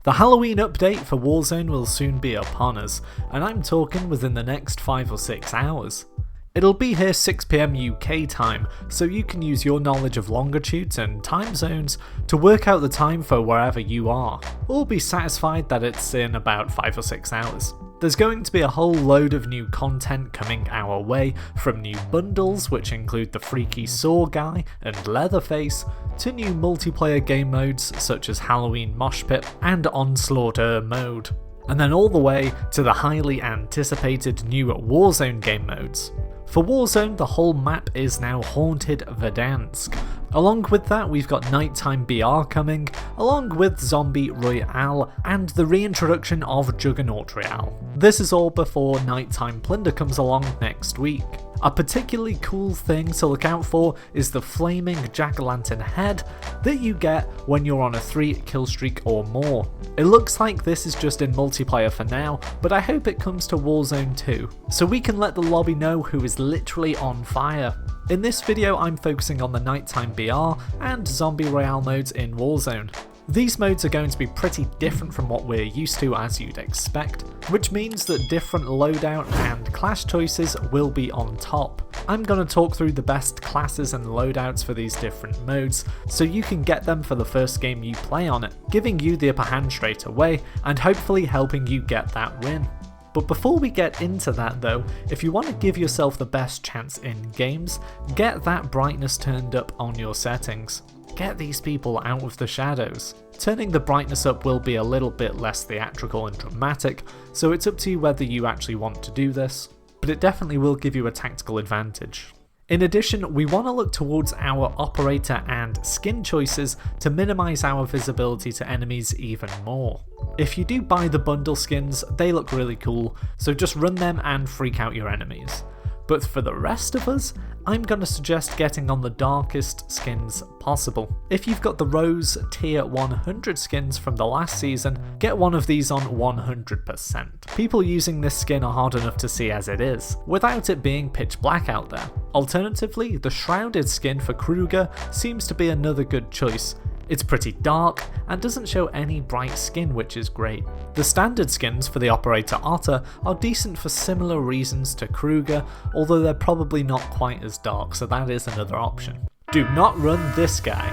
The Halloween update for Warzone will soon be upon us, and I'm talking within the next 5 or 6 hours. It'll be here 6 PM UK time, so you can use your knowledge of longitudes and time zones to work out the time for wherever you are, or be satisfied that it's in about 5 or 6 hours. There's going to be a whole load of new content coming our way, from new bundles which include the freaky saw guy and Leatherface, to new multiplayer game modes such as Halloween Mosh Pit and Onslaughter mode, and then all the way to the highly anticipated new Warzone game modes. For Warzone, the whole map is now Haunted Verdansk. Along with that, we've got Nighttime BR coming, along with Zombie Royale and the reintroduction of Juggernaut Royale. This is all before Nighttime Plunder comes along next week. A particularly cool thing to look out for is the flaming jack-o'-lantern head that you get when you're on a 3 kill streak or more. It looks like this is just in multiplayer for now, but I hope it comes to Warzone too, so we can let the lobby know who is literally on fire. In this video I'm focusing on the Nighttime BR and Zombie Royale modes in Warzone. These modes are going to be pretty different from what we're used to, as you'd expect, which means that different loadout and class choices will be on top. I'm going to talk through the best classes and loadouts for these different modes, so you can get them for the first game you play on it, giving you the upper hand straight away, and hopefully helping you get that win. But before we get into that though, if you want to give yourself the best chance in games, get that brightness turned up on your settings. Get these people out of the shadows. Turning the brightness up will be a little bit less theatrical and dramatic, so it's up to you whether you actually want to do this, but it definitely will give you a tactical advantage. In addition, we want to look towards our operator and skin choices to minimise our visibility to enemies even more. If you do buy the bundle skins, they look really cool, so just run them and freak out your enemies. But for the rest of us, I'm going to suggest getting on the darkest skins possible. If you've got the Rose tier 100 skins from the last season, get one of these on 100%. People using this skin are hard enough to see as it is, without it being pitch black out there. Alternatively, the Shrouded skin for Kruger seems to be another good choice. It's pretty dark and doesn't show any bright skin, which is great. The standard skins for the Operator Otter are decent for similar reasons to Kruger, although they're probably not quite as dark, so that is another option. Do not run this guy.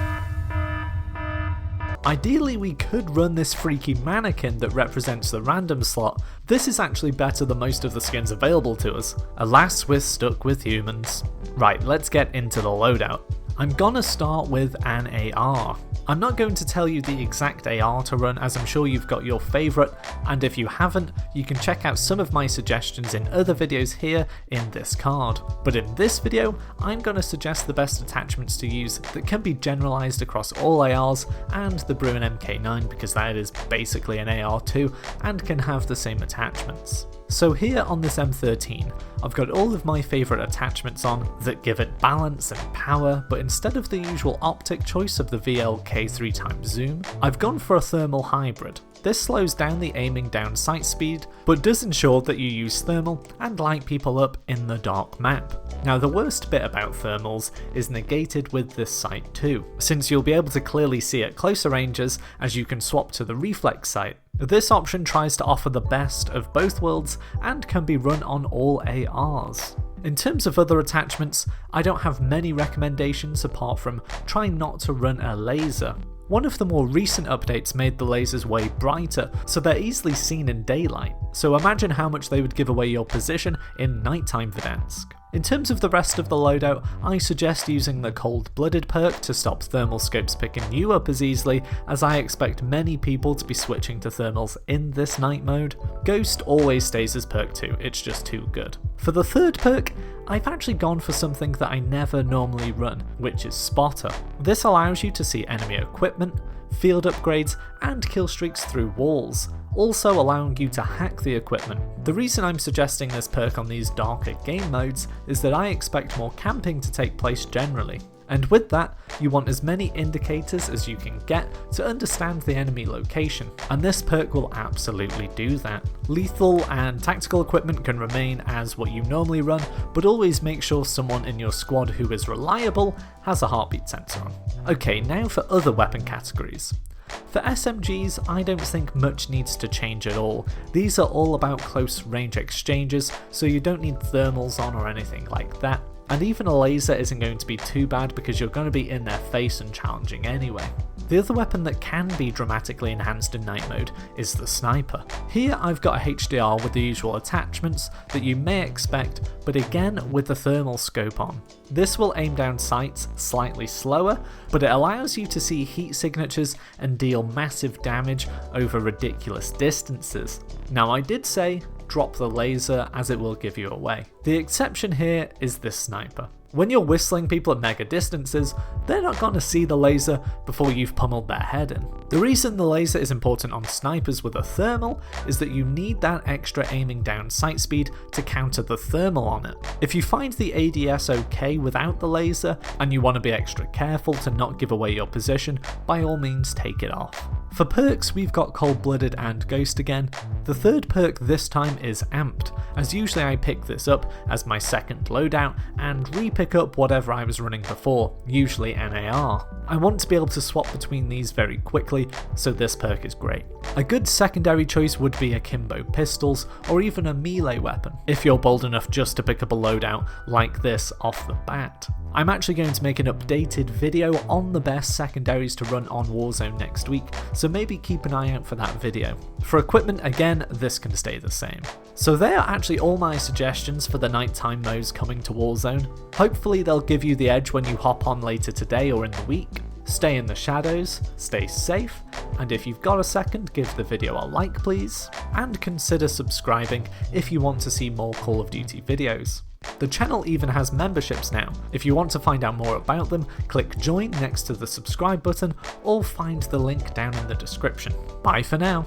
Ideally we could run this freaky mannequin that represents the random slot. This is actually better than most of the skins available to us. Alas, we're stuck with humans. Right, let's get into the loadout. I'm gonna start with an AR. I'm not going to tell you the exact AR to run, as I'm sure you've got your favourite, and if you haven't, you can check out some of my suggestions in other videos here in this card. But in this video, I'm going to suggest the best attachments to use that can be generalised across all ARs and the Bruin MK9, because that is basically an AR too and can have the same attachments. So here on this M13, I've got all of my favourite attachments on that give it balance and power, but instead of the usual optic choice of the VLK 3x zoom, I've gone for a thermal hybrid. This slows down the aiming down sight speed, but does ensure that you use thermal and light people up in the dark map. Now the worst bit about thermals is negated with this sight too, since you'll be able to clearly see at closer ranges as you can swap to the reflex sight. This option tries to offer the best of both worlds and can be run on all ARs. In terms of other attachments, I don't have many recommendations apart from trying not to run a laser. One of the more recent updates made the lasers way brighter, so they're easily seen in daylight, so imagine how much they would give away your position in nighttime Verdansk. In terms of the rest of the loadout, I suggest using the Cold-Blooded perk to stop thermal scopes picking you up as easily, as I expect many people to be switching to thermals in this night mode. Ghost always stays as perk 2, it's just too good. For the third perk, I've actually gone for something that I never normally run, which is Spotter. This allows you to see enemy equipment, field upgrades, and kill streaks through walls, also allowing you to hack the equipment. The reason I'm suggesting this perk on these darker game modes is that I expect more camping to take place generally. And with that, you want as many indicators as you can get to understand the enemy location, and this perk will absolutely do that. Lethal and tactical equipment can remain as what you normally run, but always make sure someone in your squad who is reliable has a heartbeat sensor on. Okay, now for other weapon categories. For SMGs, I don't think much needs to change at all. These are all about close range exchanges, so you don't need thermals on or anything like that. And even a laser isn't going to be too bad because you're going to be in their face and challenging anyway. The other weapon that can be dramatically enhanced in night mode is the sniper. Here I've got a HDR with the usual attachments that you may expect, but again with the thermal scope on. This will aim down sights slightly slower, but it allows you to see heat signatures and deal massive damage over ridiculous distances. Now I did say drop the laser as it will give you away. The exception here is this sniper. When you're whistling people at mega distances, they're not going to see the laser before you've pummeled their head in. The reason the laser is important on snipers with a thermal is that you need that extra aiming down sight speed to counter the thermal on it. If you find the ADS okay without the laser and you want to be extra careful to not give away your position, by all means take it off. For perks, we've got Cold-Blooded and Ghost again. The third perk this time is Amped, as usually I pick this up as my second loadout and re-pick up whatever I was running before, usually NAR. I want to be able to swap between these very quickly, so this perk is great. A good secondary choice would be akimbo pistols or even a melee weapon, if you're bold enough just to pick up a loadout like this off the bat. I'm actually going to make an updated video on the best secondaries to run on Warzone next week, so maybe keep an eye out for that video. For equipment, again, this can stay the same. So they are actually all my suggestions for the nighttime modes coming to Warzone. Hopefully they'll give you the edge when you hop on later today or in the week. Stay in the shadows, stay safe, and if you've got a second, give the video a like please, and consider subscribing if you want to see more Call of Duty videos. The channel even has memberships now. If you want to find out more about them, click join next to the subscribe button or find the link down in the description. Bye for now.